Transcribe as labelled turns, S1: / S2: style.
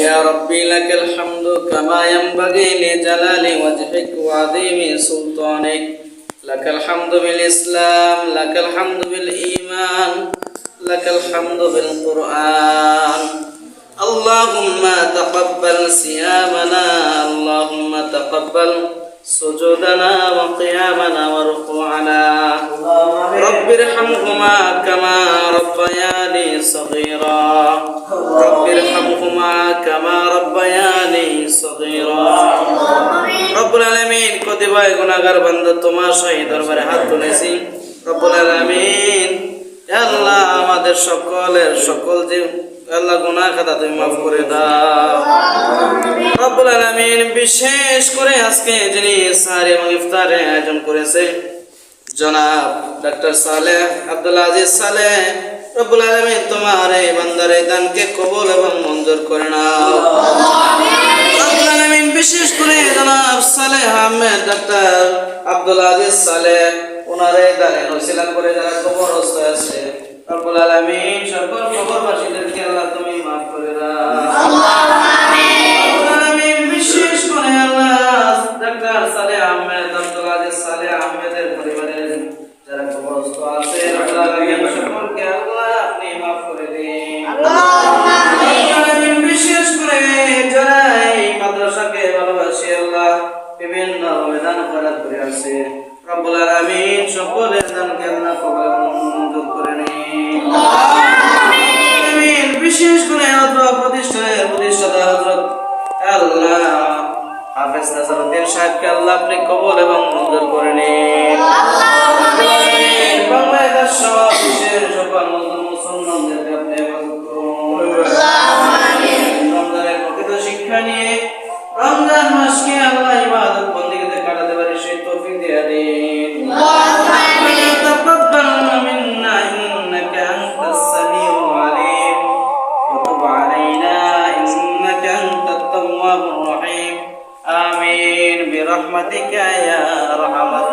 S1: يا ربي لك الحمد كما ينبغي لجلال وجهك وعظيم سلطانك. لك الحمد بالإسلام، لك الحمد بالإيمان، لك الحمد بالقرآن. اللهم تقبل صيامنا، اللهم تقبل سجودنا وقيامنا وركوعنا. رب ارحمهما كما ربياني صغيرا، رب ارحمهما كما ربياني صغيرا। রব্বুল আলামিন কতিপয় গুনাহগার বান্দা তোমার শাহী দরবারে হাত তুলেছি। রব্বুল আলামিন আল্লাহ আমাদের সকলের সকল যে আল্লাহ গুনাহ খাতা তুমি মাফ করে দাও। রব্বুল আলামিন বিশেষ করে আজকে যিনি সাহারি এবং ইফতারের আয়োজন করেছে জনাব ডক্টর সালেহ আব্দুল আজিজ সালেহ, রব্বুল আলামিন তোমার এই বান্দার এই দানকে কবুল এবং মঞ্জুর করে নাও। রব্বুল আলামিন বিশেষ করে জনাব সালেহ আহমেদ ডক্টর আব্দুল আজিজ সালেহ ওনার এই দানের ওসিলা করে যারা কবরস্থ আছে, রব্বুল আলামিন সকল কবরবাসীদেরকে আল্লাহ তুমি মাফ করে দাও। রব্বুল আলামিন বিশেষ করে আল্লাহ ডক্টর সালেহ আহমেদ আব্দুল আজিজ সালেহ আহমেদের পরিবারের যারা কবরস্থ আছে, রব্বুল আলামিন সকলকে আল্লাহ আপনি মাফ করে দিন। আল্লাহুম্মা আমিন। বিশেষ করে যারা এই মাদ্রাসাকে ভালোবাসে আল্লাহ বিভিন্ন আবেদন করে আছে, রব্বুল আলামিন সকলের দানকে আল্লাহ কবুল মঞ্জুর করে নিন। আমিন। বিশেষ করে হযরত প্রতিষ্ঠানের প্রতিষ্ঠাতা হযরত আল্লাহ হাফেজ নাসরউদ্দিন সাহেবকে আল্লাহ আপনি কবুল এবং মঞ্জুর করে নিন। আমিন। বাংলাদেশ সহ বিশ্বের সকল মুসলমানদেরকে আপনি হেফাজত করুন। আমিন। রমজানের প্রকৃত শিক্ষা নিয়ে রমজান মাসকে আল্লাহ ইবাদত বন্দেগীতে কাটাতে পারি সেই তৌফিক দিয়ে দিন। আমিন। তাকাব্বাল মিন্না ইন্নাকা আনতাস সামিউল আলিম ওয়া তুব আলাইনা ইন্নাকা আনতাত তাওয়াবুর রহিম। আমিন বিরহমাতিকা ইয়া আরহামার